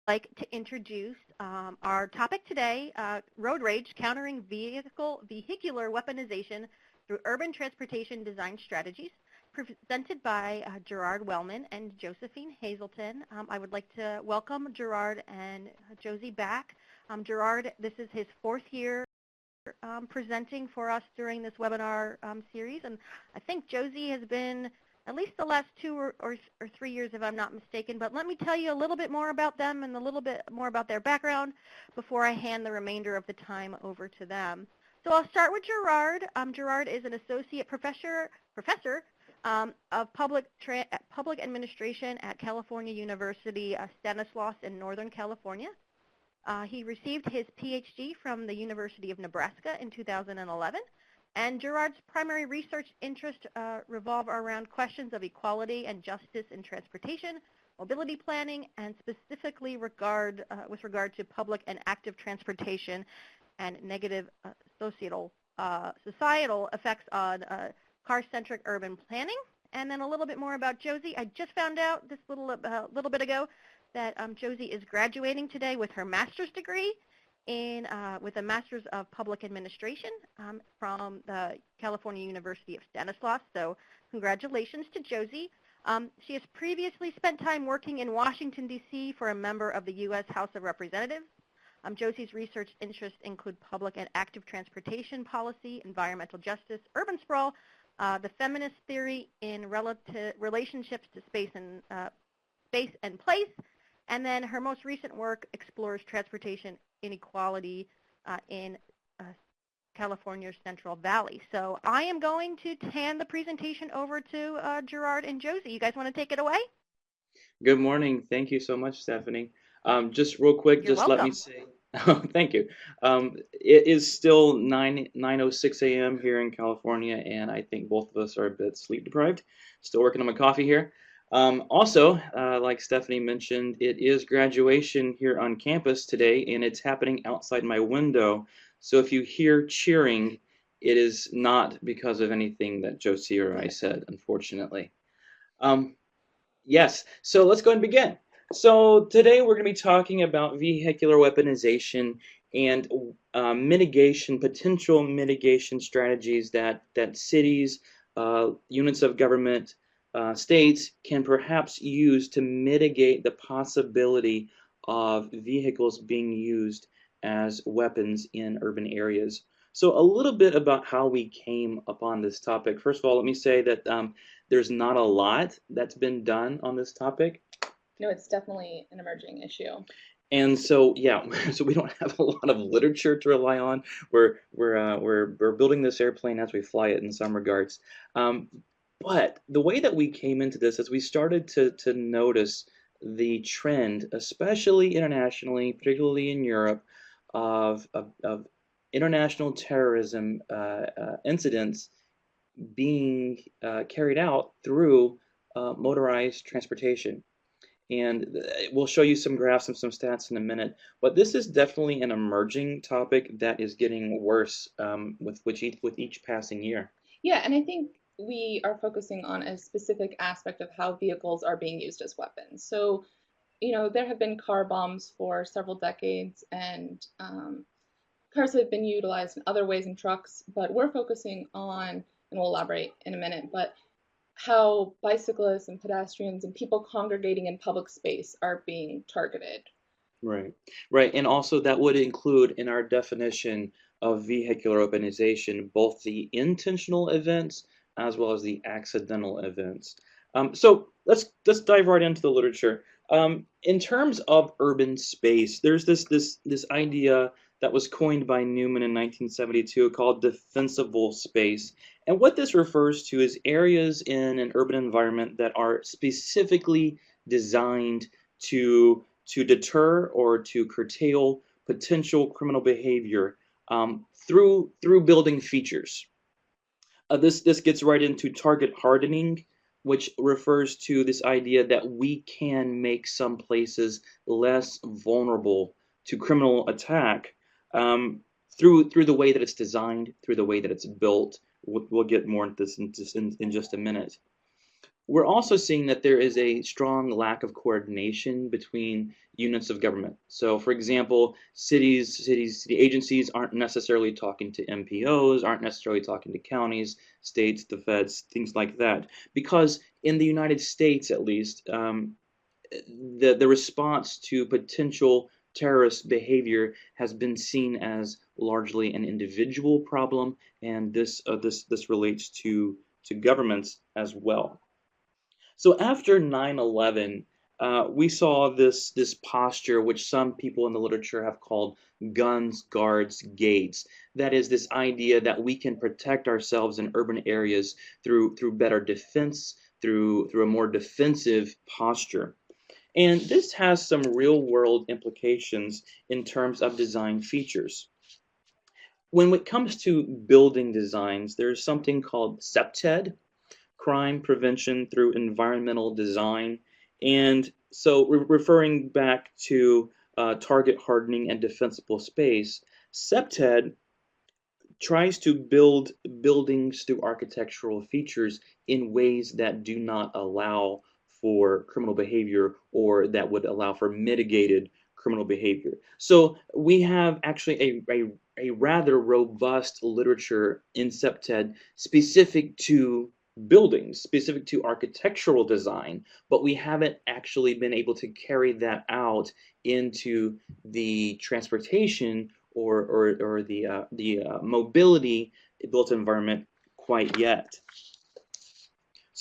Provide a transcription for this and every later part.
like to introduce our topic today, road rage, countering vehicular weaponization through urban transportation design strategies, presented by Gerard Wellman and Josephine Hazelton. I would like to welcome Gerard and Josie back. Gerard, this is his fourth year presenting for us during this webinar series, and I think Josie has been at least the last 2 or 3 years, if I'm not mistaken. But let me tell you a little bit more about them and a little bit more about their background before I hand the remainder of the time over to them. So I'll start with Gerard. Gerard is an associate professor of public administration at California University, Stanislaus in Northern California. He received his PhD from the University of Nebraska in 2011. And Gerard's primary research interests revolve around questions of equality and justice in transportation, mobility planning, and specifically with regard to public and active transportation and negative societal effects on car-centric urban planning. And then a little bit more about Josie. I just found out this little bit ago that Josie is graduating today with her master's degree with a Master's of Public Administration from the California University of Stanislaus. So congratulations to Josie. She has previously spent time working in Washington, D.C. for a member of the U.S. House of Representatives. Josie's research interests include public and active transportation policy, environmental justice, urban sprawl, the feminist theory in relationships to space and place, and then her most recent work explores transportation inequality in California's Central Valley. So I am going to hand the presentation over to Gerard and Josie. You guys want to take it away? Good morning. Thank you so much, Stephanie. Just real quick, You're just let me welcome. say, thank you. It is still 9:06 a.m. here in California, and I think both of us are a bit sleep deprived. Still working on my coffee here. Also, like Stephanie mentioned, it is graduation here on campus today, and it's happening outside my window. So if you hear cheering, it is not because of anything that Josie or I said, unfortunately. Um, Yes, so let's go and begin. So today we're going to be talking about vehicular weaponization and potential mitigation strategies that cities, units of government, states can perhaps use to mitigate the possibility of vehicles being used as weapons in urban areas. So a little bit about how we came upon this topic. First of all, let me say that there's not a lot that's been done on this topic. No, it's definitely an emerging issue. And so, yeah, so we don't have a lot of literature to rely on. We're building this airplane as we fly it in some regards. But the way that we came into this is we started to notice the trend, especially internationally, particularly in Europe, of international terrorism incidents being carried out through motorized transportation. And we'll show you some graphs and some stats in a minute. But this is definitely an emerging topic that is getting worse with each passing year. Yeah, and I think we are focusing on a specific aspect of how vehicles are being used as weapons. So, there have been car bombs for several decades, and cars have been utilized in other ways in trucks, but we're focusing on, and we'll elaborate in a minute, but how bicyclists and pedestrians and people congregating in public space are being targeted. Right, right. And also that would include in our definition of vehicular urbanization both the intentional events as well as the accidental events. So let's dive right into the literature. In terms of urban space, there's this idea that was coined by Newman in 1972 called defensible space. And what this refers to is areas in an urban environment that are specifically designed to deter or to curtail potential criminal behavior through building features. This gets right into target hardening, which refers to this idea that we can make some places less vulnerable to criminal attack through the way that it's designed, through the way that it's built. We'll get more into this in just a minute. We're also seeing that there is a strong lack of coordination between units of government. So, for example, city agencies aren't necessarily talking to MPOs, aren't necessarily talking to counties, states, the feds, things like that. Because in the United States, at least, the response to potential terrorist behavior has been seen as largely an individual problem, and this relates to governments as well. So after 9/11, we saw this posture, which some people in the literature have called guns, guards, gates. That is this idea that we can protect ourselves in urban areas through better defense, through a more defensive posture. And this has some real world implications in terms of design features. When it comes to building designs, there's something called CPTED, crime prevention through environmental design. And so, referring back to target hardening and defensible space, CPTED tries to build buildings through architectural features in ways that do not allow for criminal behavior or that would allow for mitigated criminal behavior. So we have actually a rather robust literature in CPTED specific to buildings, specific to architectural design, but we haven't actually been able to carry that out into the transportation or the mobility built environment quite yet.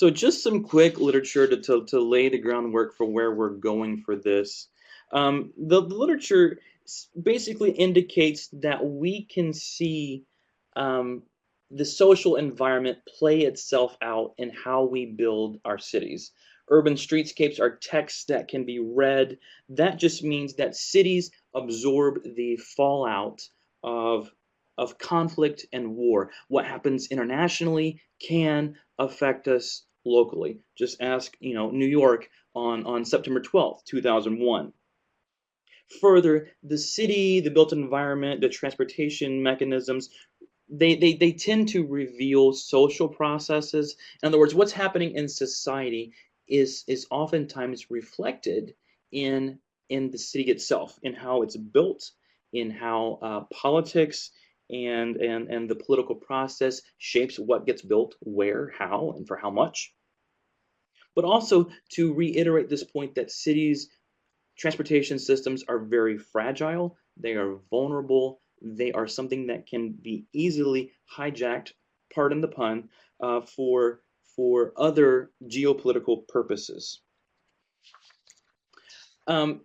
So just some quick literature to lay the groundwork for where we're going for this. The literature basically indicates that we can see um, the social environment play itself out in how we build our cities. Urban streetscapes are texts that can be read. That just means that cities absorb the fallout of of conflict and war. What happens internationally can affect us locally. Just ask, New York on September 12th, 2001. Further, the city, the built environment, the transportation mechanisms, they tend to reveal social processes. In other words, what's happening in society is oftentimes reflected in in the city itself, in how it's built, in how politics and the political process shapes what gets built, where, how, and for how much. But also to reiterate this point that cities transportation systems are very fragile, they are vulnerable, they are something that can be easily hijacked, pardon the pun, for other geopolitical purposes. Um,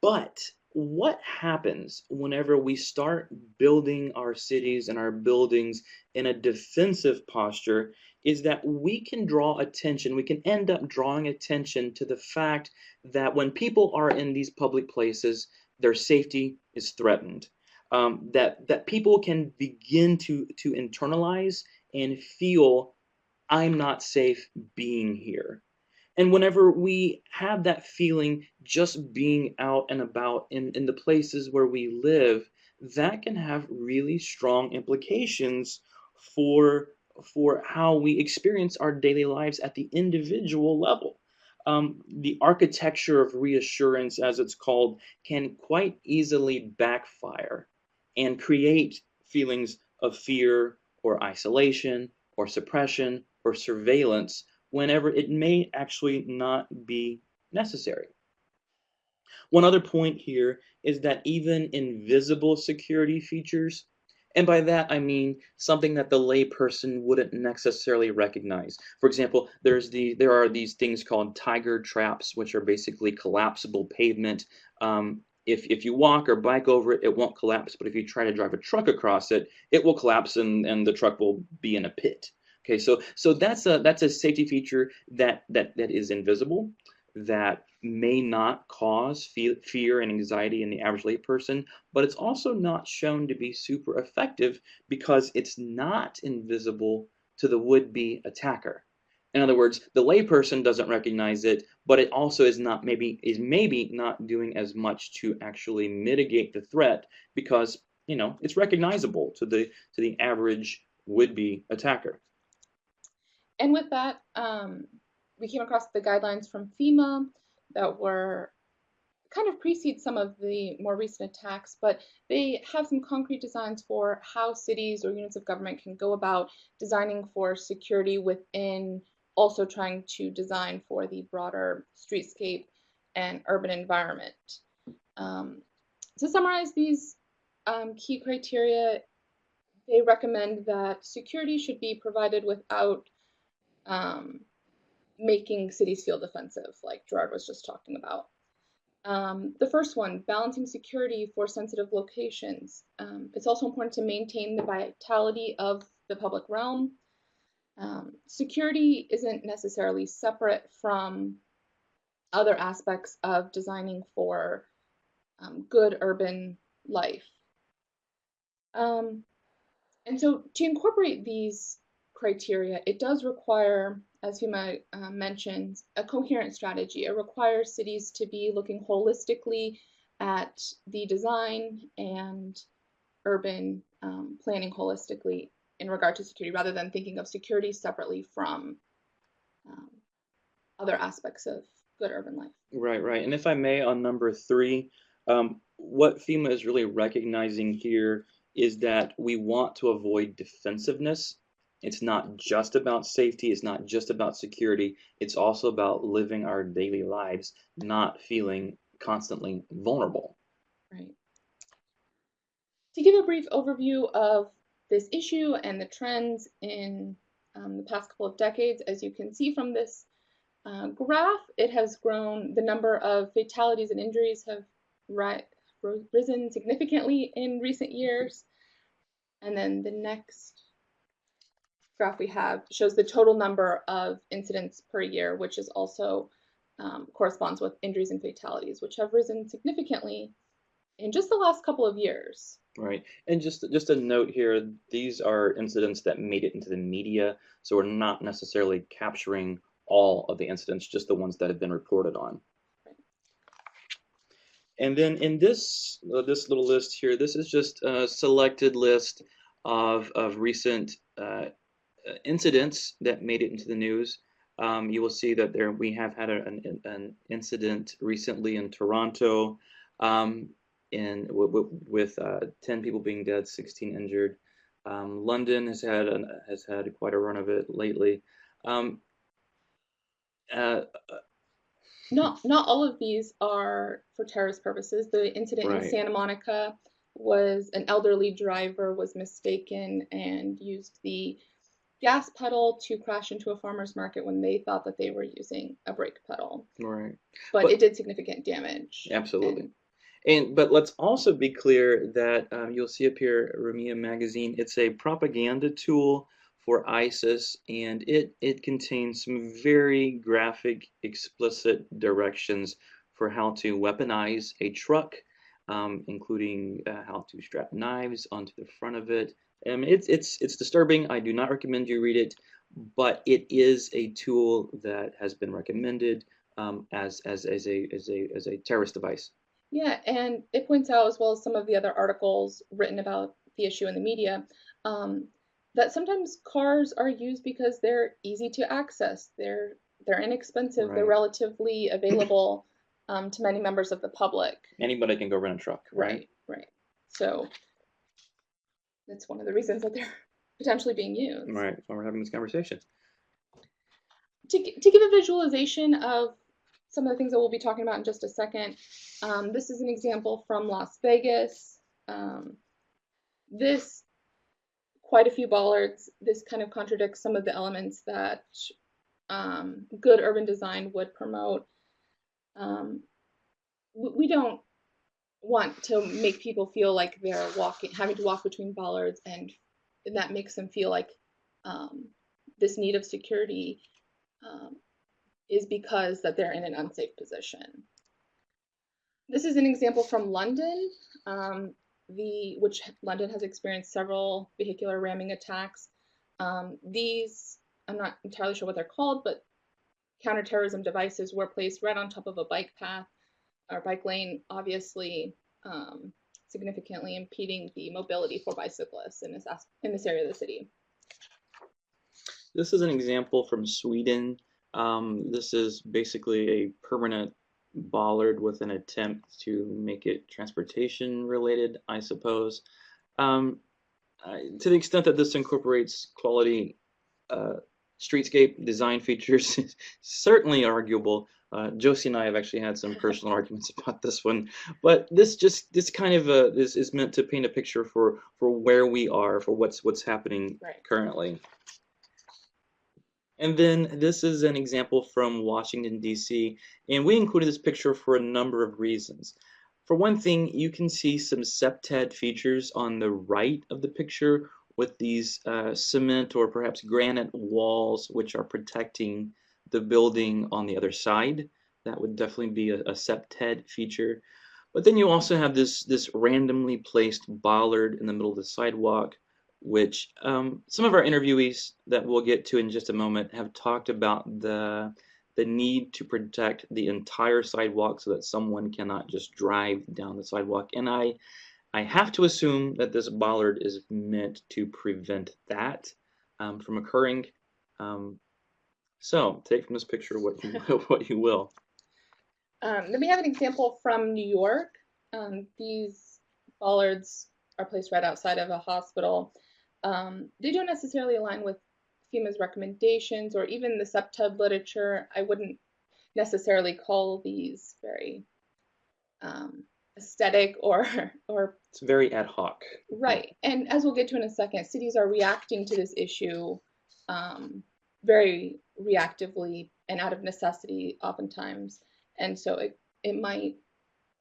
but what happens whenever we start building our cities and our buildings in a defensive posture is that we can draw attention, we can end up drawing attention to the fact that when people are in these public places, their safety is threatened. That people can begin to internalize and feel, I'm not safe being here. And whenever we have that feeling just being out and about in the places where we live, that can have really strong implications for for how we experience our daily lives at the individual level. The architecture of reassurance, as it's called, can quite easily backfire and create feelings of fear or isolation or suppression or surveillance whenever it may actually not be necessary. One other point here is that even invisible security features, and by that I mean something that the layperson wouldn't necessarily recognize. For example, there are these things called tiger traps, which are basically collapsible pavement. If you walk or bike over it, it won't collapse, but if you try to drive a truck across it, it will collapse and the truck will be in a pit. Okay, so that's a safety feature that is invisible, that may not cause fear and anxiety in the average layperson, but it's also not shown to be super effective because it's not invisible to the would-be attacker. In other words, the layperson doesn't recognize it, but it also is maybe not doing as much to actually mitigate the threat because it's recognizable to the average would-be attacker. And with that, we came across the guidelines from FEMA that were kind of precede some of the more recent attacks, but they have some concrete designs for how cities or units of government can go about designing for security within also trying to design for the broader streetscape and urban environment. To summarize these key criteria, they recommend that security should be provided without making cities feel defensive, like Gerard was just talking about. The first one, balancing security for sensitive locations. It's also important to maintain the vitality of the public realm. Security isn't necessarily separate from other aspects of designing for good urban life. And so to incorporate these criteria, it does require, as Huma mentions, a coherent strategy. It requires cities to be looking holistically at the design and urban planning holistically in regard to security, rather than thinking of security separately from other aspects of good urban life. Right, right. And if I may, on number 3, what FEMA is really recognizing here is that we want to avoid defensiveness. It's not just about safety, it's not just about security, it's also about living our daily lives, not feeling constantly vulnerable. Right. To give a brief overview of this issue and the trends in the past couple of decades, as you can see from this graph, it has grown. The number of fatalities and injuries have risen significantly in recent years. And then the next graph we have shows the total number of incidents per year, which is also corresponds with injuries and fatalities, which have risen significantly in just the last couple of years. Right. And just a note here, these are incidents that made it into the media, so we're not necessarily capturing all of the incidents, just the ones that have been reported on. Right. And then in this little list here, this is just a selected list of recent incidents that made it into the news. You will see that we have had an incident recently in Toronto, with 10 people being dead, 16 injured. London has had quite a run of it lately. Not all of these are for terrorist purposes. The incident Right. in Santa Monica was an elderly driver was mistaken and used the gas pedal to crash into a farmer's market when they thought that they were using a brake pedal. Right. But it did significant damage. Absolutely. But let's also be clear that you'll see up here, Rumia Magazine, it's a propaganda tool for ISIS, and it contains some very graphic, explicit directions for how to weaponize a truck, including how to strap knives onto the front of it. It's disturbing. I do not recommend you read it, but it is a tool that has been recommended as a terrorist device. Yeah, and it points out, as well as some of the other articles written about the issue in the media, that sometimes cars are used because they're easy to access. They're inexpensive. Right. They're relatively available to many members of the public. Anybody can go rent a truck, right? Right. So that's one of the reasons that they're potentially being used. Right. That's why we're having this conversation. To give a visualization of some of the things that we'll be talking about in just a second, this is an example from Las Vegas. This, quite a few bollards. This kind of contradicts some of the elements that good urban design would promote. We don't want to make people feel like they're having to walk between bollards, and that makes them feel like this need of security is because that they're in an unsafe position. This is an example from London, which London has experienced several vehicular ramming attacks. These, I'm not entirely sure what they're called, but counterterrorism devices were placed right on top of a bike path or bike lane, obviously significantly impeding the mobility for bicyclists in this area of the city. This is an example from Sweden. This is basically a permanent bollard with an attempt to make it transportation related, I suppose. Um, to the extent that this incorporates quality uh, streetscape design features, certainly arguable. Josie and I have actually had some personal arguments about this one, but this kind of this is meant to paint a picture for where we are, for what's happening Right. currently. And then this is an example from Washington, D.C., and we included this picture for a number of reasons. For one thing, you can see some septet features on the right of the picture with these cement or perhaps granite walls which are protecting the building on the other side. That would definitely be a septet feature. But then you also have this randomly placed bollard in the middle of the sidewalk, which some of our interviewees that we'll get to in just a moment have talked about the need to protect the entire sidewalk so that someone cannot just drive down the sidewalk. And I have to assume that this bollard is meant to prevent that from occurring. So take from this picture what you what you will. Then we have an example from New York. These bollards are placed right outside of a hospital. They don't necessarily align with FEMA's recommendations or even the septet literature. I wouldn't necessarily call these very aesthetic or it's very ad hoc. Right. And as we'll get to in a second, cities are reacting to this issue very reactively and out of necessity oftentimes. And so it might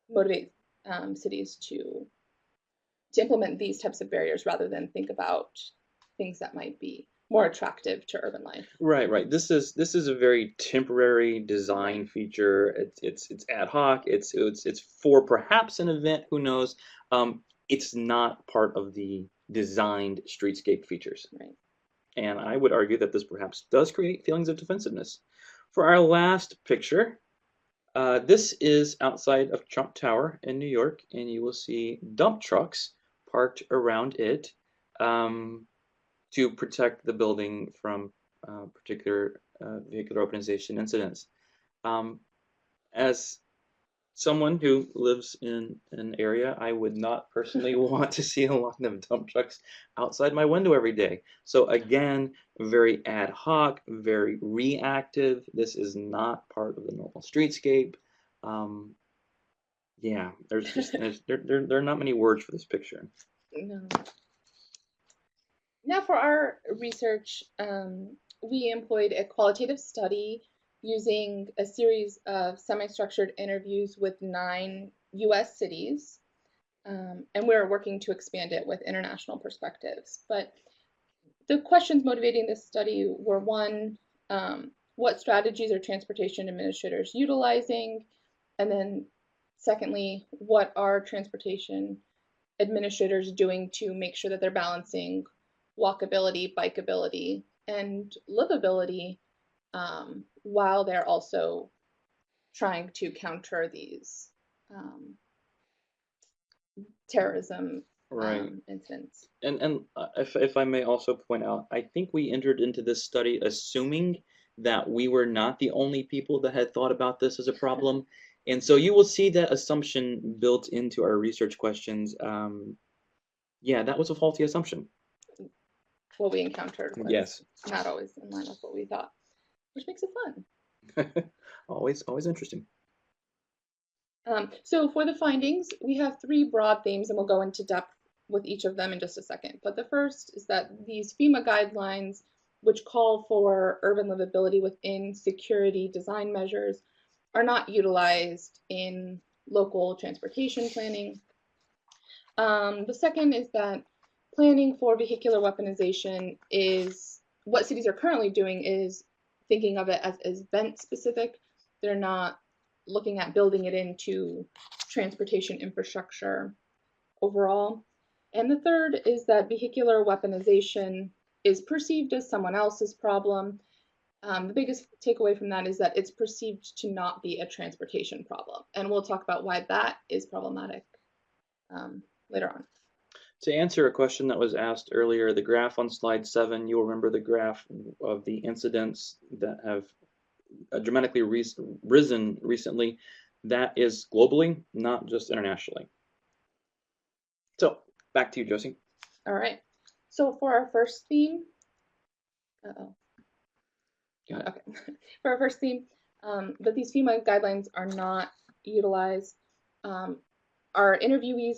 motivate cities to implement these types of barriers rather than think about things that might be more attractive to urban life. Right. This is a very temporary design feature. It's ad hoc. It's for perhaps an event. Who knows? It's not part of the designed streetscape features. Right. And I would argue that this perhaps does create feelings of defensiveness. For our last picture, this is outside of Trump Tower in New York, and you will see dump trucks parked around it to protect the building from particular vehicular weaponization incidents. As someone who lives in an area, I would not personally want to see a line of dump trucks outside my window every day. So again, very ad hoc, very reactive. This is not part of the normal streetscape. Yeah, there are not many words for this picture. No. Now for our research, we employed a qualitative study using a series of semi-structured interviews with 9 US cities, and we're working to expand it with international perspectives. But the questions motivating this study were one, what strategies are transportation administrators utilizing? And then secondly, what are transportation administrators doing to make sure that they're balancing walkability, bikeability, and livability while they're also trying to counter these terrorism incidents. And if I may also point out, I think we entered into this study assuming that we were not the only people that had thought about this as a problem. And so you will see that assumption built into our research questions. Yeah, that was a faulty assumption. What we encountered was yes, not always in line with what we thought, which makes it fun. always interesting. So for the findings, we have 3 broad themes, and we'll go into depth with each of them in just a second. But the first is that these FEMA guidelines, which call for urban livability within security design measures, are not utilized in local transportation planning. The second is that planning for vehicular weaponization is what cities are currently doing is thinking of it as event specific. They're not looking at building it into transportation infrastructure overall. And the third is that vehicular weaponization is perceived as someone else's problem. The biggest takeaway from that is that it's perceived to not be a transportation problem. And we'll talk about why that is problematic later on. To answer a question that was asked earlier, the graph on slide 7, you'll remember the graph of the incidents that have dramatically risen recently. That is globally, not just internationally. So back to you, Josie. All right. So for our first theme, uh-oh. Got it. Okay. For our first theme, that these FEMA guidelines are not utilized. Our interviewees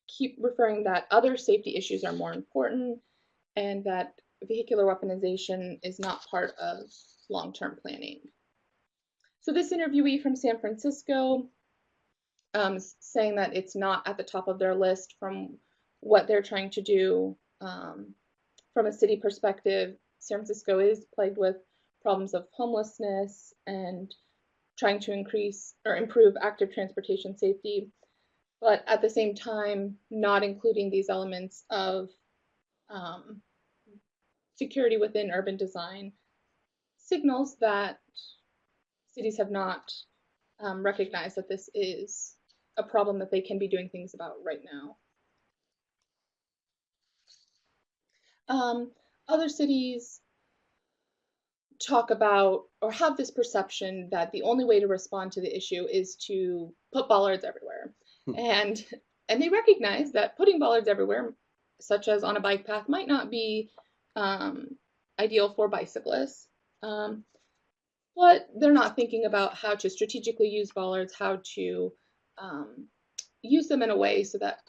keep referring that other safety issues are more important and that vehicular weaponization is not part of long-term planning. So this interviewee from San Francisco saying that it's not at the top of their list from what they're trying to do. From a city perspective, San Francisco is plagued with problems of homelessness and trying to increase or improve active transportation safety, but at the same time, not including these elements of um, security within urban design signals that cities have not recognized that this is a problem that they can be doing things about right now. Other cities talk about or have this perception that the only way to respond to the issue is to put bollards everywhere. and they recognize that putting bollards everywhere, such as on a bike path, might not be ideal for bicyclists. But they're not thinking about how to strategically use bollards, how to use them in a way so that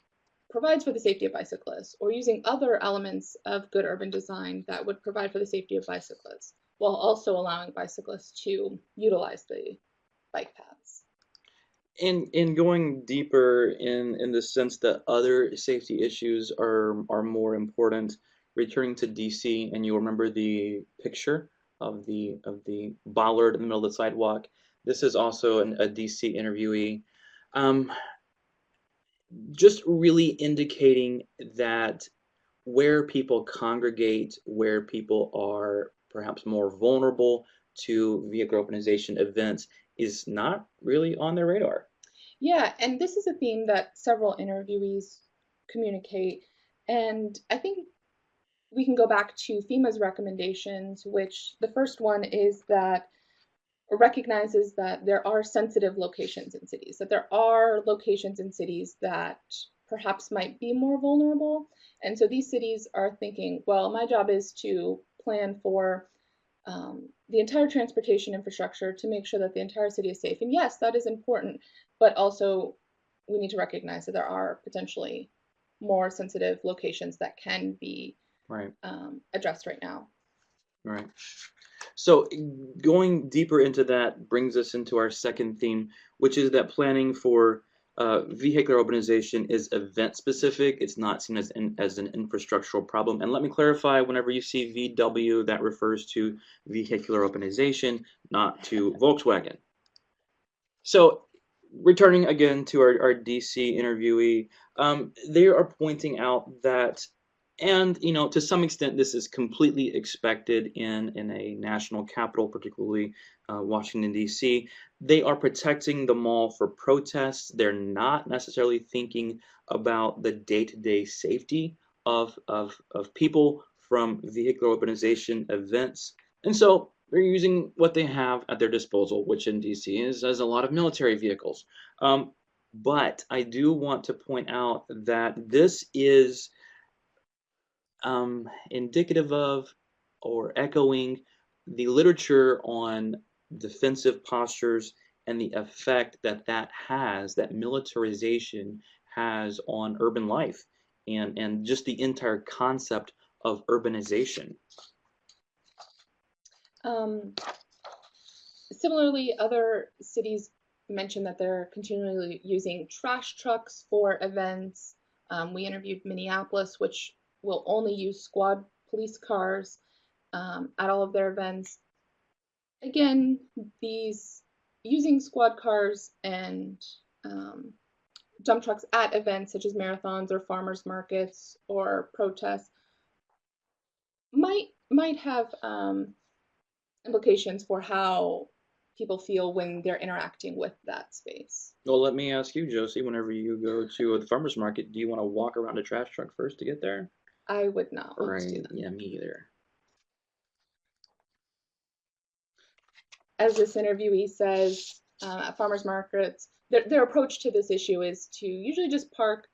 provides for the safety of bicyclists, or using other elements of good urban design that would provide for the safety of bicyclists, while also allowing bicyclists to utilize the bike paths. In going deeper in the sense that other safety issues are more important, returning to DC, and you remember the picture of the bollard in the middle of the sidewalk. This is also a DC interviewee. Um, just really indicating that where people congregate, where people are perhaps more vulnerable to vehicle weaponization events, is not really on their radar. Yeah, and this is a theme that several interviewees communicate. And I think we can go back to FEMA's recommendations, which the first one is that recognizes that there are sensitive locations in cities, that there are locations in cities that perhaps might be more vulnerable. And so these cities are thinking, well, my job is to plan for the entire transportation infrastructure to make sure that the entire city is safe. And yes, that is important, but also we need to recognize that there are potentially more sensitive locations that can be Right. Addressed right now. Right. So going deeper into that brings us into our second theme, which is that planning for vehicular urbanization is event specific. It's not seen as an infrastructural problem. And let me clarify, whenever you see VW, that refers to vehicular urbanization, not to Volkswagen. So returning again to our DC interviewee, they are pointing out that, and to some extent this is completely expected in a national capital, particularly Washington DC. They are protecting the mall for protests. They're not necessarily thinking about the day-to-day safety of people from vehicular urbanization events. And so they're using what they have at their disposal, which in DC is a lot of military vehicles. But I do want to point out that this is indicative of or echoing the literature on defensive postures and the effect that militarization has on urban life and just the entire concept of urbanization. Similarly, other cities mentioned that they're continually using trash trucks for events. We interviewed Minneapolis, which will only use squad police cars at all of their events. Again, these using squad cars and dump trucks at events such as marathons or farmers markets or protests might have implications for how people feel when they're interacting with that space. Well, let me ask you, Josie, whenever you go to the farmer's market, do you want to walk around a trash truck first to get there? I would not want to do Right, that. yeah, me either. as this interviewee says, at farmers markets, their approach to this issue is to usually just park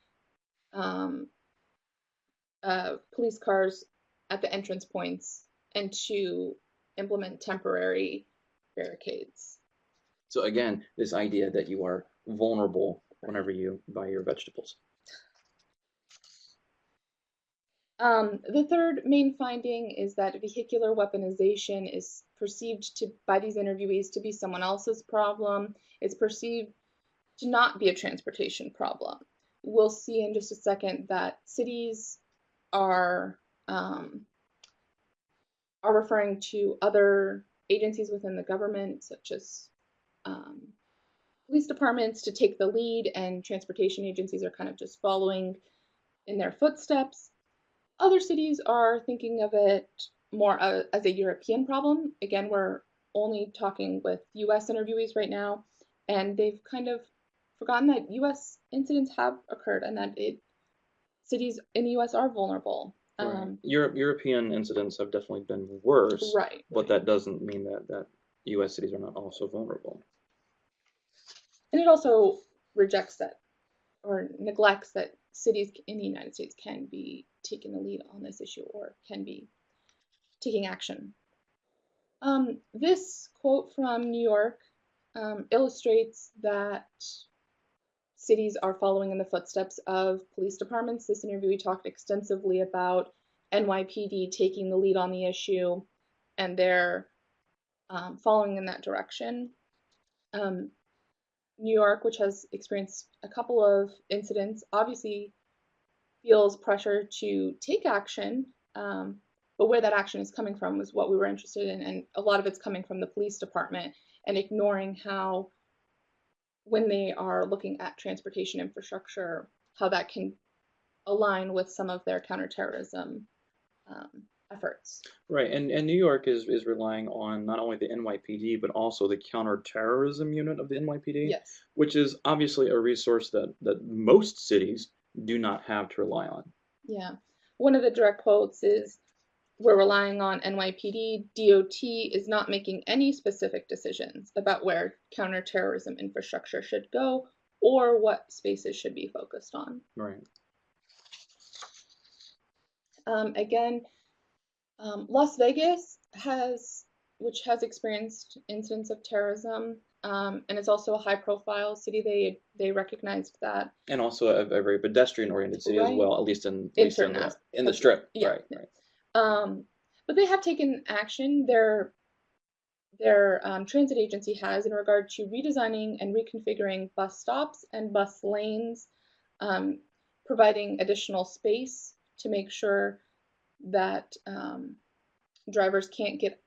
um, police cars at the entrance points and to implement temporary barricades. So again, this idea that you are vulnerable whenever you buy your vegetables. The third main finding is that vehicular weaponization is perceived by these interviewees to be someone else's problem. It's perceived to not be a transportation problem. We'll see in just a second that cities are referring to other agencies within the government, such as police departments, to take the lead, and transportation agencies are kind of just following in their footsteps. Other cities are thinking of it more as a European problem. Again, we're only talking with US interviewees right now, and they've kind of forgotten that US incidents have occurred and that cities in the US are vulnerable. Right. European incidents have definitely been worse, right, but that doesn't mean that US cities are not also vulnerable. And it also rejects that or neglects that cities in the United States can be taking the lead on this issue or can be taking action. This quote from New York illustrates that cities are following in the footsteps of police departments. This interview, we talked extensively about NYPD taking the lead on the issue, and they're following in that direction. New York, which has experienced a couple of incidents, obviously feels pressure to take action, but where that action is coming from is what we were interested in, and a lot of it's coming from the police department and ignoring how, when they are looking at transportation infrastructure, how that can align with some of their counterterrorism efforts. Right, and New York is relying on not only the NYPD but also the counterterrorism unit of the NYPD, Yes. which is obviously a resource that most cities do not have to rely on. Yeah. One of the direct quotes is, "We're relying on NYPD. DOT is not making any specific decisions about where counterterrorism infrastructure should go or what spaces should be focused on." Right. Again, Las Vegas which has experienced incidents of terrorism, and it's also a high-profile city. They recognized that, and also a very pedestrian-oriented city as well, at least in the Strip. Yeah. Right. But they have taken action. Their transit agency has, in regard to redesigning and reconfiguring bus stops and bus lanes, providing additional space to make sure that drivers can't get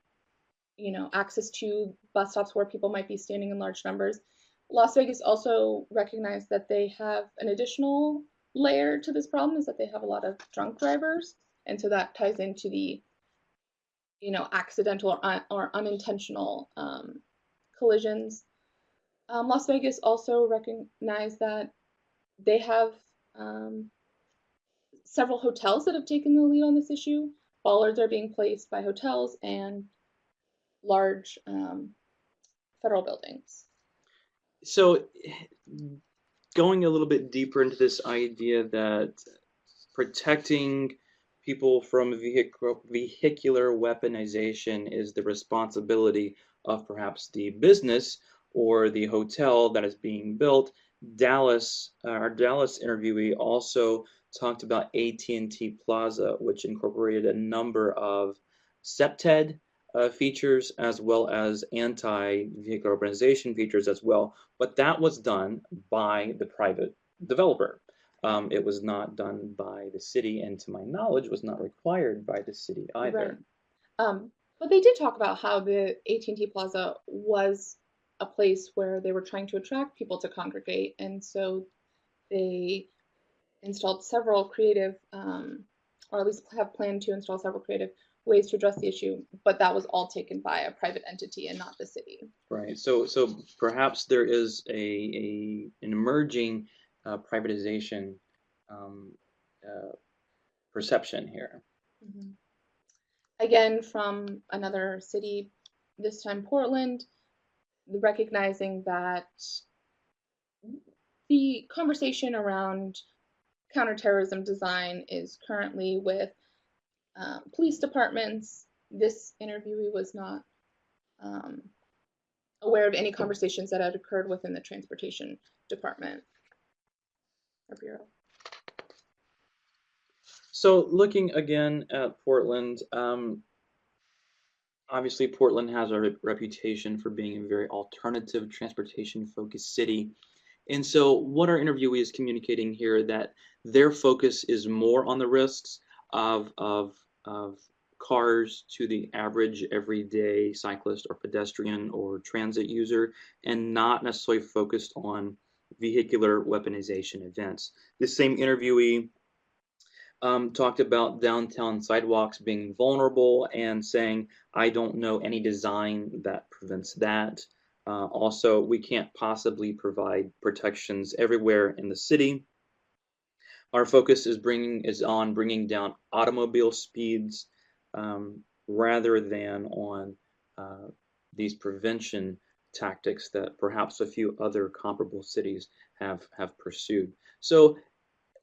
access to bus stops where people might be standing in large numbers. Las Vegas also recognized that they have an additional layer to this problem, is that they have a lot of drunk drivers, and so that ties into the accidental or unintentional collisions. Las Vegas also recognized that they have several hotels that have taken the lead on this issue. Bollards are being placed by hotels and large federal buildings. So, going a little bit deeper into this idea that protecting people from vehicular weaponization is the responsibility of perhaps the business or the hotel that is being built, our Dallas interviewee also talked about AT&T Plaza, which incorporated a number of SEPTED features as well as anti-vehicular urbanization features as well, but that was done by the private developer. It was not done by the city, and to my knowledge, was not required by the city either. Right. But they did talk about how the AT&T Plaza was a place where they were trying to attract people to congregate, and so they installed several creative, or at least have planned to install several creative ways to address the issue, but that was all taken by a private entity and not the city. Right. So perhaps there is an emerging privatization perception here. Mm-hmm. Again, from another city, this time Portland, recognizing that the conversation around counterterrorism design is currently with police departments. This interviewee was not aware of any conversations that had occurred within the transportation department or bureau. So looking again at Portland, obviously Portland has a reputation for being a very alternative transportation-focused city. And so what our interviewee is communicating here, that their focus is more on the risks of cars to the average everyday cyclist or pedestrian or transit user, and not necessarily focused on vehicular weaponization events. This same interviewee talked about downtown sidewalks being vulnerable and saying, I don't know any design that prevents that. Also, we can't possibly provide protections everywhere in the city. Our focus is on bringing down automobile speeds rather than on these prevention tactics that perhaps a few other comparable cities have pursued. So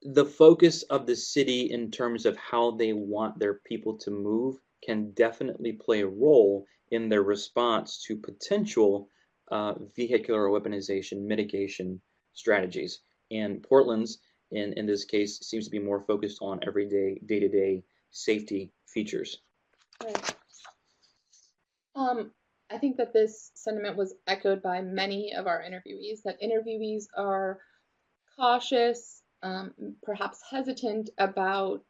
the focus of the city in terms of how they want their people to move can definitely play a role in their response to potential vehicular weaponization mitigation strategies. And Portland's, in this case, seems to be more focused on everyday, day-to-day safety features. Right. I think that this sentiment was echoed by many of our interviewees, that interviewees are cautious, perhaps hesitant about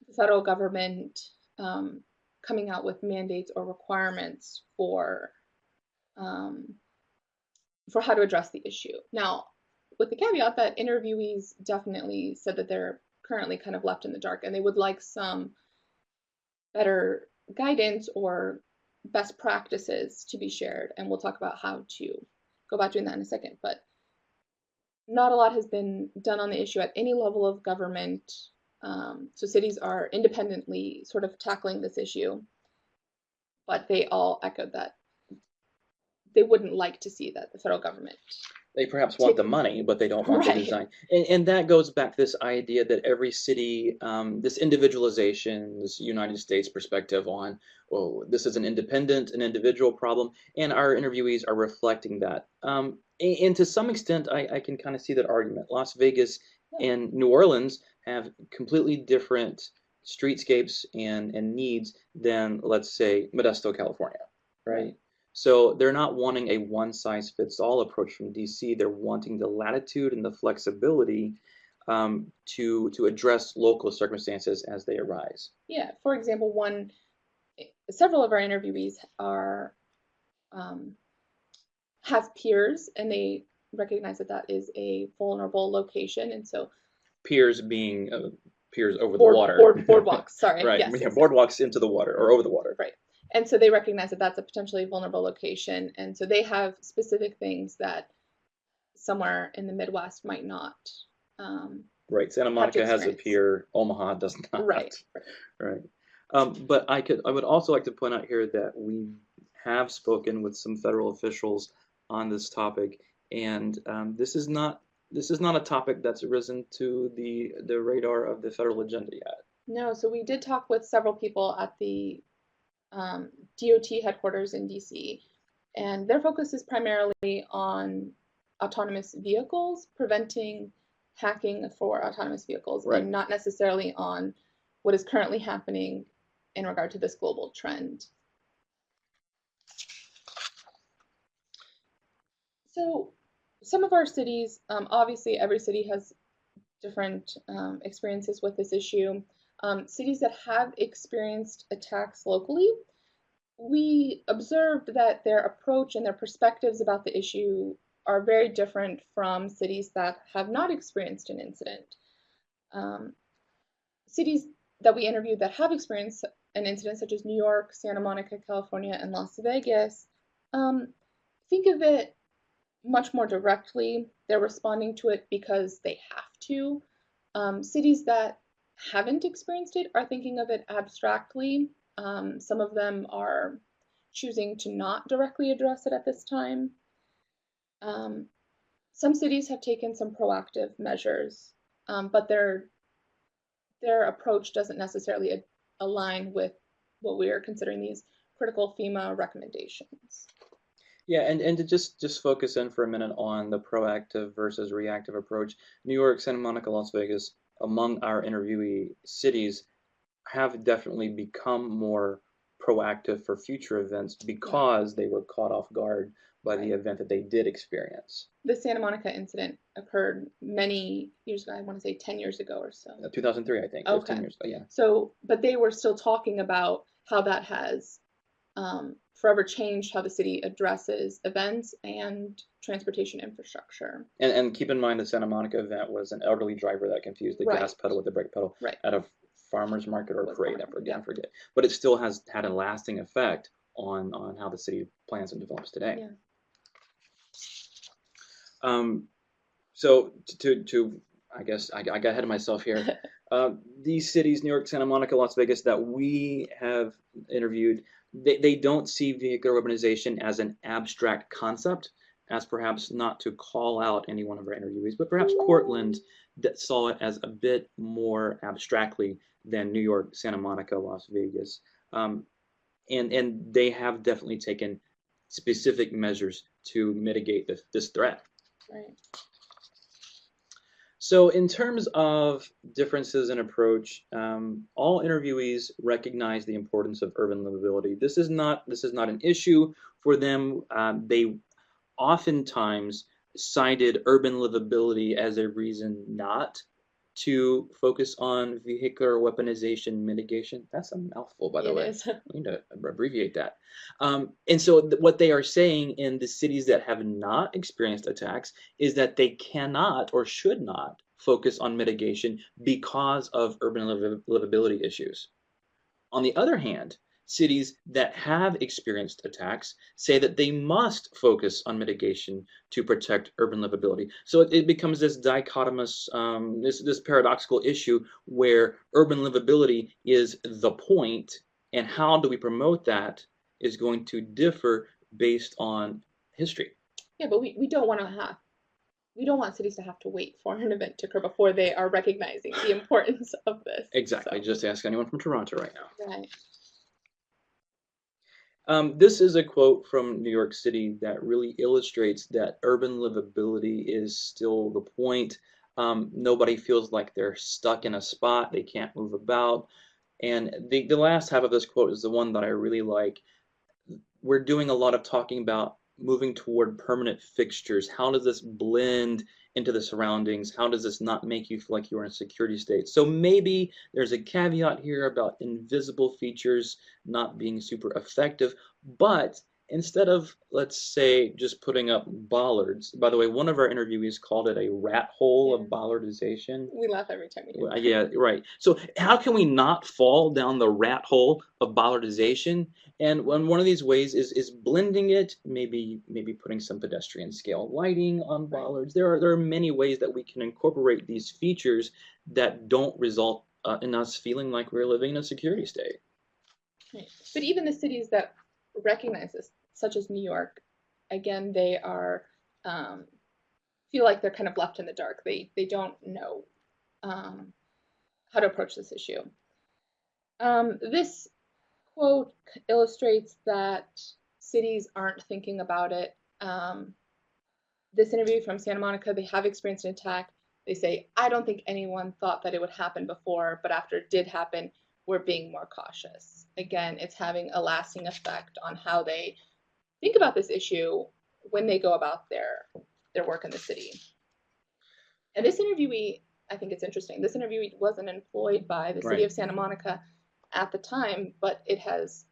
the federal government coming out with mandates or requirements for how to address the issue. Now, with the caveat that interviewees definitely said that they're currently kind of left in the dark and they would like some better guidance or best practices to be shared, and we'll talk about how to go about doing that in a second. But not a lot has been done on the issue at any level of government. So cities are independently sort of tackling this issue, but they all echoed that they wouldn't like to see that the federal government. They perhaps want the money, but they don't want the design. And that goes back to this idea that every city, this individualization, this United States perspective on, oh, this is an individual problem, and our interviewees are reflecting that. And to some extent, I can kind of see that argument. Las Vegas and New Orleans have completely different streetscapes and needs than, let's say, Modesto, California, right? So they're not wanting a one-size-fits-all approach from DC. They're wanting the latitude and the flexibility to address local circumstances as they arise. Yeah. For example, several of our interviewees are have piers, and they recognize that that is a vulnerable location, and so piers being piers over the water. Boardwalks. Sorry. Right. Yes, yeah, boardwalks into the water or over the water. Right. And so they recognize that that's a potentially vulnerable location. And so they have specific things that somewhere in the Midwest might not. Right. Santa Monica has a pier. Omaha does not. Right. Right. But I would also like to point out here that we have spoken with some federal officials on this topic, and this is not a topic that's risen to the radar of the federal agenda yet. No. So we did talk with several people at the DOT headquarters in DC, and their focus is primarily on autonomous vehicles, preventing hacking for autonomous vehicles, and not necessarily on what is currently happening in regard to this global trend. So some of our cities, obviously every city has different experiences with this issue. Cities that have experienced attacks locally, we observed that their approach and their perspectives about the issue are very different from cities that have not experienced an incident. Cities that we interviewed that have experienced an incident, such as New York, Santa Monica, California, and Las Vegas, think of it much more directly. They're responding to it because they have to. Cities that haven't experienced it are thinking of it abstractly. Some of them are choosing to not directly address it at this time. Some cities have taken some proactive measures, but their approach doesn't necessarily align with what we are considering these critical FEMA recommendations. Yeah, and to just focus in for a minute on the proactive versus reactive approach, New York, Santa Monica, Las Vegas, among our interviewee cities, have definitely become more proactive for future events Yeah, because they were caught off guard by the right. event that they did experience. The Santa Monica incident occurred many years ago. I want to say 10 years ago or so. 2003, I think, 15 Okay. years ago, yeah. So, but they were still talking about how that has forever changed how the city addresses events and transportation infrastructure. And keep in mind the Santa Monica event was an elderly driver that confused the gas Right, pedal with the brake pedal right. at a farmer's market or Was parade, farmer's market, I yeah. forget. But it still has had a lasting effect on how the city plans and develops today. Yeah. So to I guess I got ahead of myself here. These cities, New York, Santa Monica, Las Vegas, that we have interviewed, they don't see vehicular urbanization as an abstract concept, as perhaps not to call out any one of our interviewees, but perhaps Portland that saw it as a bit more abstractly than New York, Santa Monica, Las Vegas. And they have definitely taken specific measures to mitigate this threat. Right. So, in terms of differences in approach, all interviewees recognize the importance of urban livability. This is not an issue for them. They oftentimes cited urban livability as a reason not to focus on vehicular weaponization mitigation. That's a mouthful, by the way. It is. We need to abbreviate that. And so what they are saying in the cities that have not experienced attacks is that they cannot or should not focus on mitigation because of urban livability issues. On the other hand, cities that have experienced attacks say that they must focus on mitigation to protect urban livability. So it becomes this dichotomous, this paradoxical issue where urban livability is the point, and how do we promote that is going to differ based on history. Yeah, but we don't want to have we don't want cities to have to wait for an event to occur before they are recognizing the importance of this. Exactly. So, Just ask anyone from Toronto right now. right. This is a quote from New York City that really illustrates that urban livability is still the point. Nobody feels like they're stuck in a spot, they can't move about. And the last half of this quote is the one that I really like. We're doing a lot of talking about moving toward permanent fixtures. How does this blend into the surroundings? How does this not make you feel like you're in a security state? So maybe there's a caveat here about invisible features not being super effective, but instead of, let's say, just putting up bollards, by the way, one of our interviewees called it a rat hole of bollardization. We laugh every time we hear that. Yeah, right. So how can we not fall down the rat hole of bollardization? And one of these ways is blending it, maybe putting some pedestrian scale lighting on bollards. There are many ways that we can incorporate these features that don't result in us feeling like we're living in a security state. Right. But even the cities that recognize this, such as New York, again, they are feel like they're kind of left in the dark. They don't know how to approach this issue. This quote illustrates that cities aren't thinking about it. This interview from Santa Monica, they have experienced an attack. They say, I don't think anyone thought that it would happen before, but after it did happen, we're being more cautious. Again, it's having a lasting effect on how they think about this issue when they go about their work in the city. And this interviewee, I think it's interesting, this interviewee wasn't employed by the city of Santa Monica at the time, but it has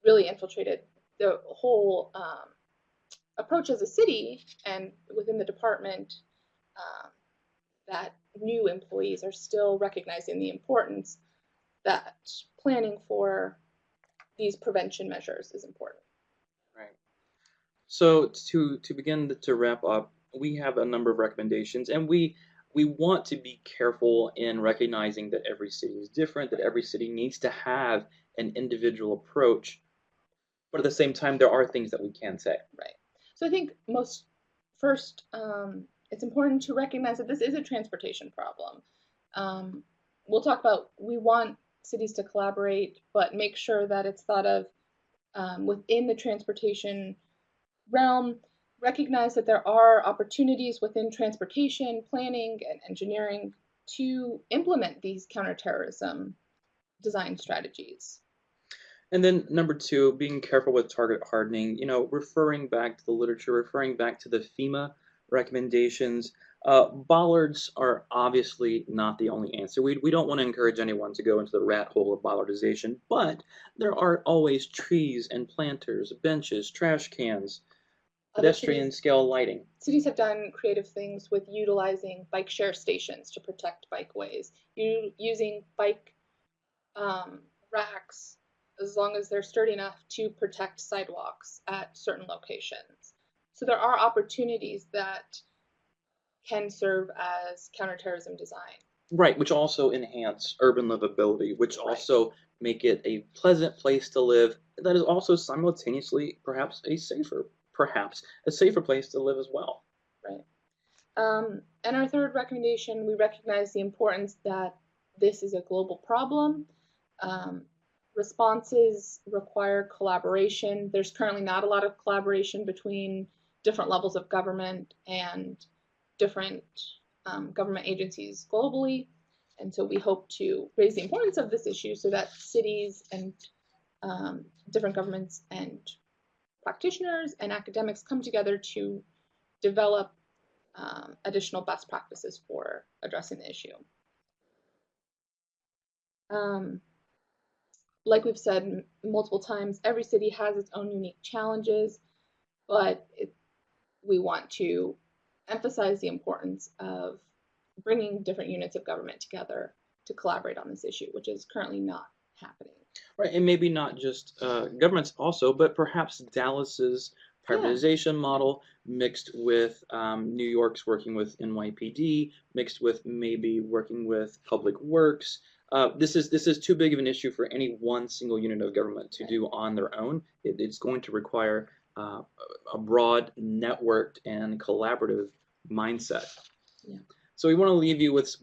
really infiltrated the whole approach as a city and within the department, that new employees are still recognizing the importance that planning for these prevention measures is important. Right. So to begin to wrap up, we have a number of recommendations, and we want to be careful in recognizing that every city is different, that every city needs to have an individual approach. But at the same time, there are things that we can say. Right. So I think most first, it's important to recognize that this is a transportation problem. Um, we'll talk about we want cities to collaborate, but make sure that it's thought of within the transportation realm. Recognize that there are opportunities within transportation planning and engineering to implement these counterterrorism design strategies. And then number two, being careful with target hardening, referring back to the literature, referring back to the FEMA recommendations. Bollards are obviously not the only answer. We don't want to encourage anyone to go into the rat hole of bollardization, but there are always trees and planters, benches, trash cans, pedestrian scale lighting. Cities have done creative things with utilizing bike share stations to protect bikeways, using bike racks as long as they're sturdy enough to protect sidewalks at certain locations. So there are opportunities that can serve as counterterrorism design. Right, which also enhance urban livability, which Right. also make it a pleasant place to live that is also simultaneously perhaps a safer place to live as well. Right. And our third recommendation, we recognize the importance that this is a global problem. Responses require collaboration. There's currently not a lot of collaboration between different levels of government and different government agencies globally. And so we hope to raise the importance of this issue so that cities and different governments and practitioners and academics come together to develop additional best practices for addressing the issue. Like we've said multiple times, every city has its own unique challenges, but we want to emphasize the importance of bringing different units of government together to collaborate on this issue, which is currently not happening. Right, and maybe not just governments also, but perhaps Dallas's privatization model mixed with New York's working with NYPD, mixed with maybe working with Public Works. This is too big of an issue for any one single unit of government to do on their own. It's going to require a broad, networked, and collaborative mindset. Yeah. So we want to leave you with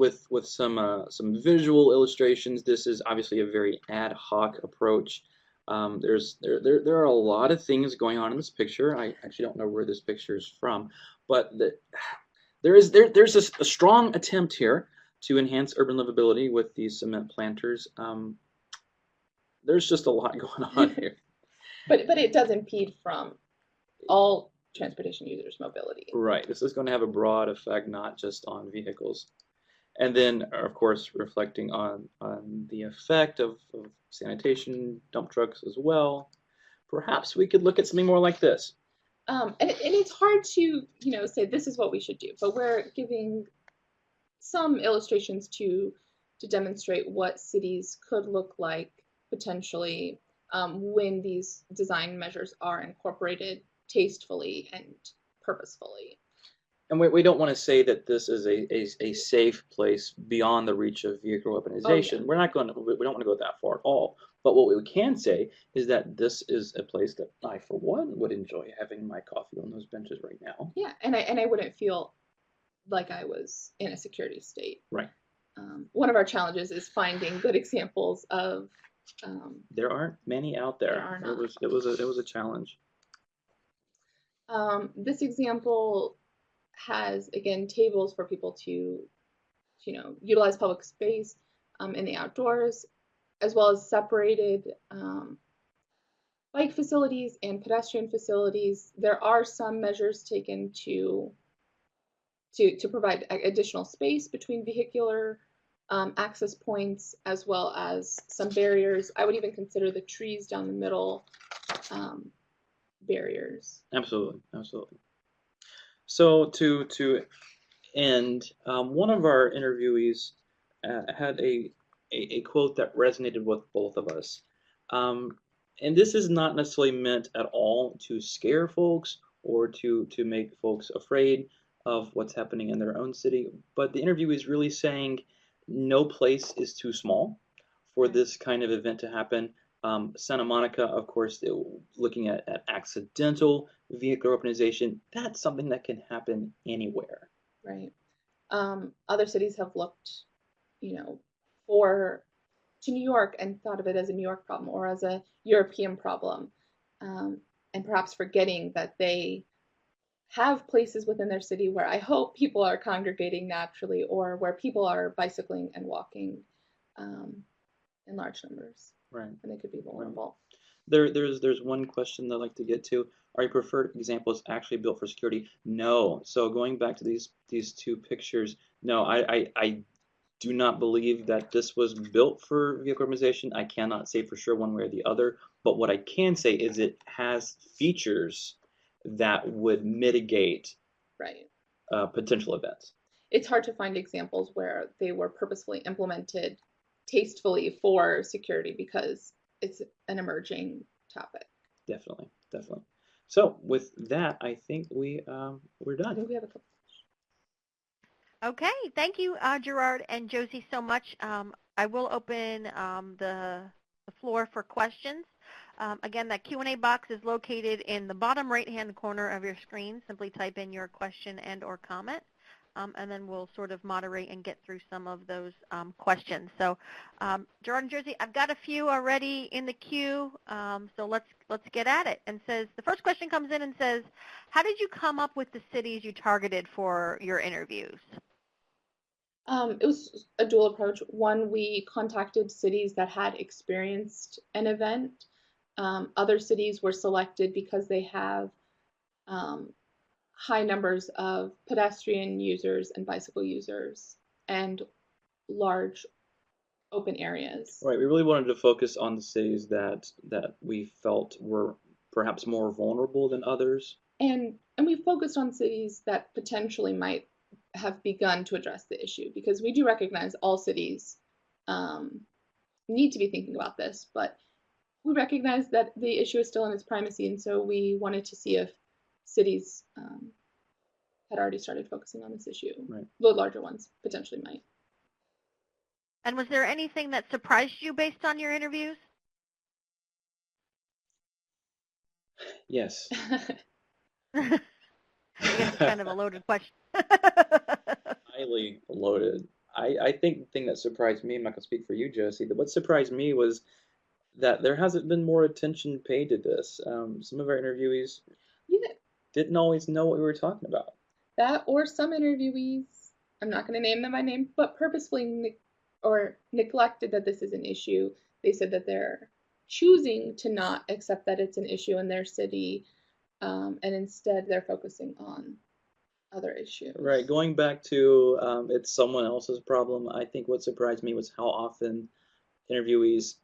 some visual illustrations. This is obviously a very ad hoc approach. There are a lot of things going on in this picture. I actually don't know where this picture is from, but there's a strong attempt here to enhance urban livability with these cement planters. There's just a lot going on here. But it does impede from all transportation users' mobility. Right. This is going to have a broad effect, not just on vehicles. And then, of course, reflecting on the effect of sanitation dump trucks as well. Perhaps we could look at something more like this. And it's hard to, say this is what we should do, but we're giving some illustrations to demonstrate what cities could look like potentially when these design measures are incorporated tastefully and purposefully. And we don't want to say that this is a safe place beyond the reach of vehicular weaponization. Oh, yeah. We don't want to go that far at all. But what we can say is that this is a place that I, for one, would enjoy having my coffee on those benches right now. Yeah, and I wouldn't feel like I was in a security state. Right. One of our challenges is finding good examples of. There aren't many out there. There are not. It was a challenge. This example has, again, tables for people to utilize public space in the outdoors, as well as separated bike facilities and pedestrian facilities. There are some measures taken to provide additional space between vehicular access points, as well as some barriers. I would even consider the trees down the middle barriers. Absolutely, absolutely. So to end, one of our interviewees had a quote that resonated with both of us. And this is not necessarily meant at all to scare folks or to make folks afraid of what's happening in their own city, but the interview is really saying no place is too small for this kind of event to happen. Santa Monica, of course, looking at accidental vehicular weaponization, that's something that can happen anywhere. Right. Other cities have looked, you know, for to New York and thought of it as a New York problem or as a European problem, and perhaps forgetting that they have places within their city where I hope people are congregating naturally or where people are bicycling and walking um, in large numbers, Right. and they could be Right. vulnerable. There's one question that I'd like to get to. Are your preferred examples actually built for security? No. So going back to these two pictures, no, I do not believe that this was built for vehicle organization. I cannot say for sure one way or the other, but what I can say is it has features that would mitigate Right. potential events. It's hard to find examples where they were purposefully implemented tastefully for security because it's an emerging topic. Definitely, definitely. So with that, I think we're I done. think we have a couple. Okay, thank you, Gerard and Josie, so much. I will open the floor for questions. Again, that Q&A box is located in the bottom right-hand corner of your screen. Simply type in your question and or comment, and then we'll sort of moderate and get through some of those questions. So, Gerard and Josie, I've got a few already in the queue, so let's get at it. And says the first question comes in and says, how did you come up with the cities you targeted for your interviews? It was a dual approach. One, we contacted cities that had experienced an event. Other cities were selected because they have um, high numbers of pedestrian users and bicycle users and large open areas. Right, we really wanted to focus on the cities that we felt were perhaps more vulnerable than others. And we focused on cities that potentially might have begun to address the issue because we do recognize all cities um, need to be thinking about this, but we recognize that the issue is still in its primacy, and so we wanted to see if cities had already started focusing on this issue. Right. The larger ones potentially might. And was there anything that surprised you based on your interviews? Yes. I guess it's kind of a loaded question. Highly loaded. I think the thing that surprised me, I'm not gonna speak for you, Josie, but what surprised me was that there hasn't been more attention paid to this. Some of our interviewees Yeah, didn't always know what we were talking about. that or some interviewees, I'm not going to name them by name, but purposefully or neglected that this is an issue. They said that they're choosing to not accept that it's an issue in their city, and instead they're focusing on other issues. Right, going back to it's someone else's problem, I think what surprised me was how often interviewees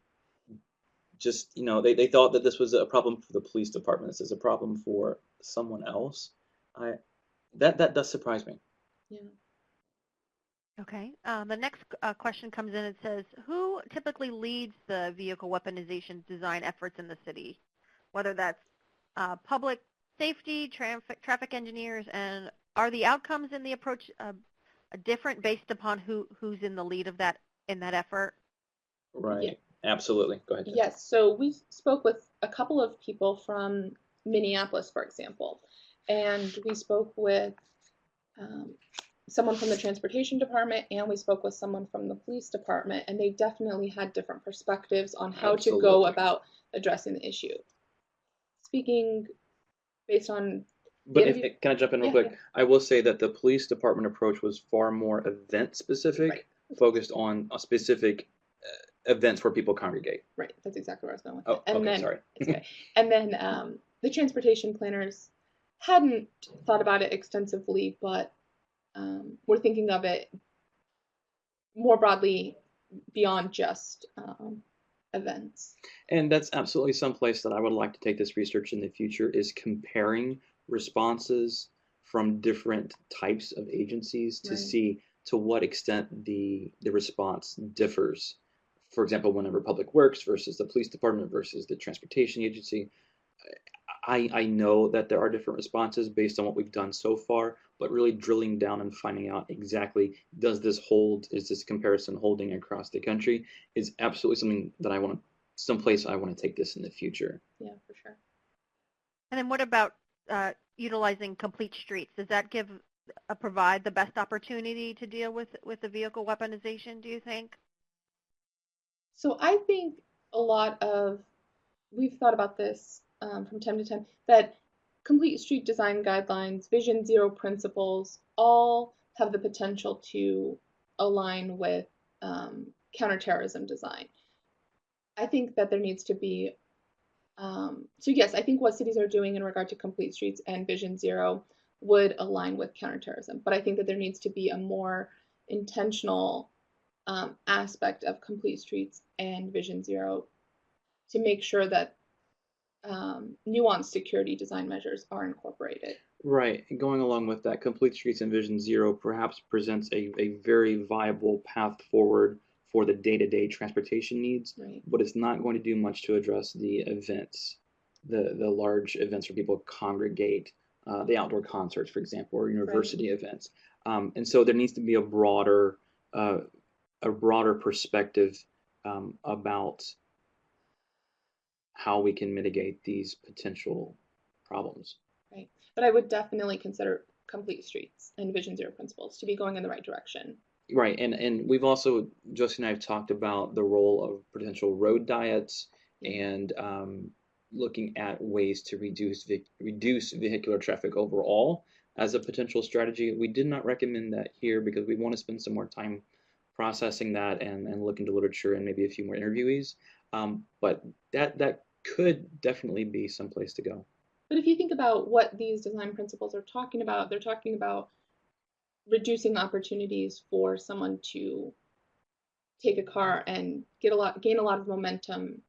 just, they thought that this was a problem for the police department. This is a problem for someone else. I that does surprise me. Yeah. Okay. The next question comes in and says, who typically leads the vehicle weaponization design efforts in the city? Whether that's public safety, traffic engineers, and are the outcomes in the approach different based upon who's in the lead of that in that effort? Right. Yeah. Absolutely. Go ahead, Jen. Yes, so we spoke with a couple of people from Minneapolis, for example, and we spoke with um, someone from the transportation department and we spoke with someone from the police department, and they definitely had different perspectives on how to go Absolutely. about addressing the issue. Speaking based on the But interview, can I jump in real yeah, quick? yeah, I will say that the police department approach was far more event specific, right, focused on a specific events where people congregate. right. That's exactly where I was going with Oh, it. And okay, then sorry. it's okay. And then the transportation planners hadn't thought about it extensively, but we're thinking of it more broadly beyond just events. And that's absolutely someplace that I would like to take this research in the future is comparing responses from different types of agencies to Right. see to what extent the response differs. For example, whenever Public Works versus the police department versus the transportation agency, I know that there are different responses based on what we've done so far, but really drilling down and finding out exactly does this hold, is this comparison holding across the country is absolutely something that I want to someplace I want to take this in the future. Yeah, for sure. And then what about utilizing complete streets? Does that provide the best opportunity to deal with the vehicle weaponization, do you think? So I think we've thought about this from time to time, that complete street design guidelines, Vision Zero principles, all have the potential to align with counterterrorism design. I think that there needs to be, so yes, I think what cities are doing in regard to complete streets and Vision Zero would align with counterterrorism, but I think that there needs to be a more intentional aspect of complete streets and Vision Zero to make sure that nuanced security design measures are incorporated. Right. And going along with that, Complete Streets and Vision Zero perhaps presents a very viable path forward for the day-to-day transportation needs, Right. but it's not going to do much to address the events, the large events where people congregate, the outdoor concerts, for example, or university events. And so there needs to be uh, a broader perspective about how we can mitigate these potential problems. Right. But I would definitely consider complete streets and Vision Zero principles to be going in the right direction. Right, and we've also, Josie and I have talked about the role of potential road diets and looking at ways to reduce vehicular traffic overall as a potential strategy. We did not recommend that here because we want to spend some more time processing that and look into literature and maybe a few more interviewees. But that could definitely be some place to go. But if you think about what these design principles are talking about, they're talking about reducing opportunities for someone to take a car and gain a lot of momentum.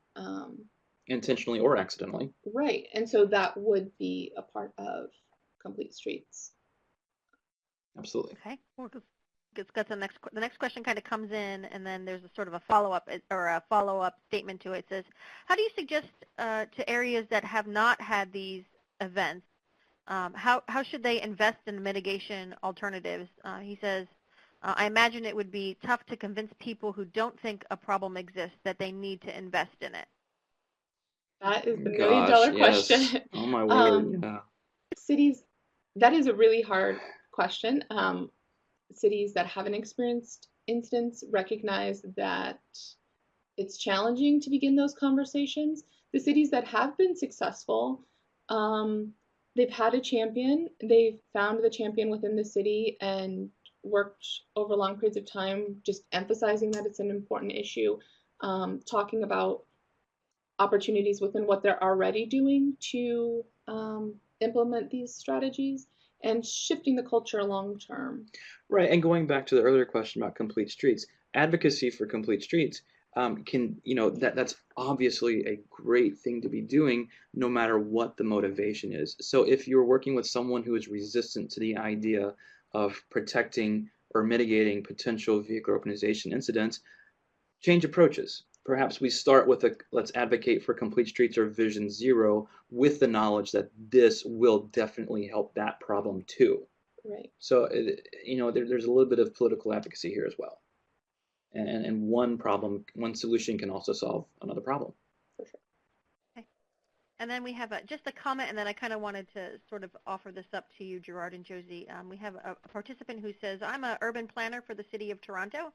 Intentionally or accidentally. Right, and so that would be a part of complete streets. Absolutely. Okay. Well, got the next question kind of comes in, and then there's a sort of a follow-up statement to it. It says, how do you suggest to areas that have not had these events, how should they invest in mitigation alternatives? He says, I imagine it would be tough to convince people who don't think a problem exists that they need to invest in it. That is the million-dollar question. Yes. Oh my word, yeah. Cities, that is a really hard question. Cities that haven't experienced incidents recognize that it's challenging to begin those conversations. The cities that have been successful, they've had a champion. They've found the champion within the city and worked over long periods of time, just emphasizing that it's an important issue, talking about opportunities within what they're already doing to implement these strategies and shifting the culture long term. Right, and going back to the earlier question about complete streets, advocacy for complete streets can, that's obviously a great thing to be doing no matter what the motivation is. So if you're working with someone who is resistant to the idea of protecting or mitigating potential vehicular weaponization incidents, change approaches. Perhaps we start with let's advocate for complete streets or Vision Zero with the knowledge that this will definitely help that problem too. Right. So, there's a little bit of political advocacy here as well. And one solution can also solve another problem. For sure. Okay. And then we have just a comment, and then I kind of wanted to sort of offer this up to you, Gerard and Josie. We have a participant who says, I'm an urban planner for the City of Toronto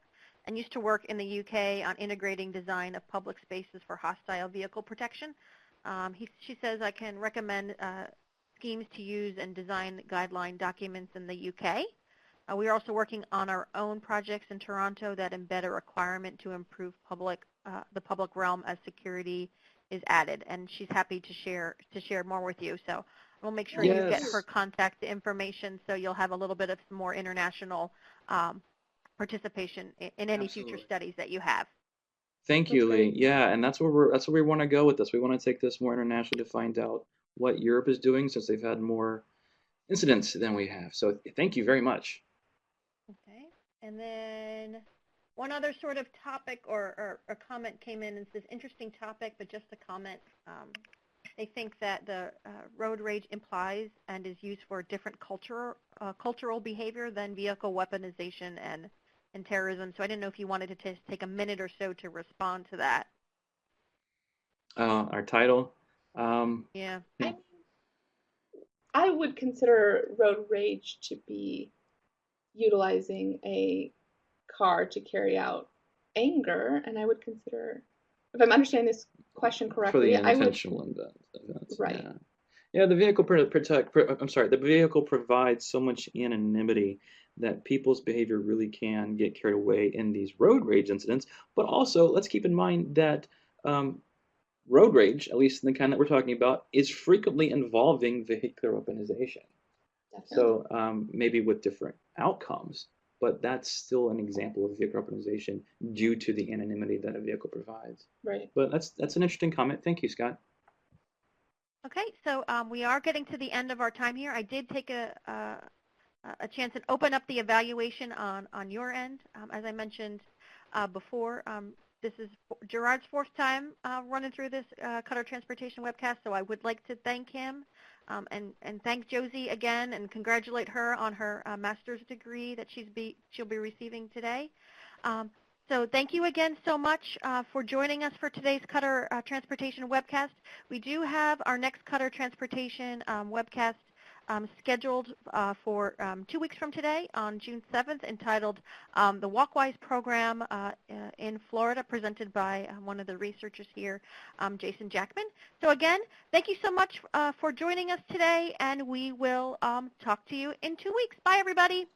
and used to work in the UK on integrating design of public spaces for hostile vehicle protection. She says, I can recommend schemes to use and design guideline documents in the UK. We are also working on our own projects in Toronto that embed a requirement to improve the public realm as security is added, and she's happy to share more with you. So we'll make sure you get her contact information so you'll have a little bit of some more international participation in any future studies that you have. Thank you, Lee. Yeah, and that's where we want to go with this. We want to take this more internationally to find out what Europe is doing since they've had more incidents than we have. So thank you very much. Okay, and then one other sort of topic or a comment came in and says, interesting topic, but just a comment. They think that the road rage implies and is used for different cultural behavior than vehicle weaponization and terrorism. So I didn't know if you wanted to take a minute or so to respond to that. Our title. Yeah. Hmm, I I would consider road rage to be utilizing a car to carry out anger, and I would consider, if I'm understanding this question for the correctly, I would, intentional events. right, Yeah. Yeah, the vehicle I'm sorry, the vehicle provides so much anonymity that people's behavior really can get carried away in these road rage incidents. But also, let's keep in mind that um, road rage, at least in the kind that we're talking about, is frequently involving vehicular weaponization. definitely, So maybe with different outcomes, but that's still an example of vehicle weaponization due to the anonymity that a vehicle provides. right. But that's an interesting comment. Thank you, Scott. Okay, so we are getting to the end of our time here. I did take a chance and open up the evaluation on your end. As I mentioned before, this is Gerard's fourth time running through this Cutter Transportation webcast, so I would like to thank him and thank Josie again and congratulate her on her master's degree that she'll be receiving today. Um, so thank you again so much for joining us for today's Cutter Transportation webcast. We do have our next Cutter Transportation webcast scheduled for 2 weeks from today on June 7th, entitled the Walkwise Program in Florida, presented by one of the researchers here, Jason Jackman. So again, thank you so much for joining us today, and we will talk to you in 2 weeks. Bye, everybody.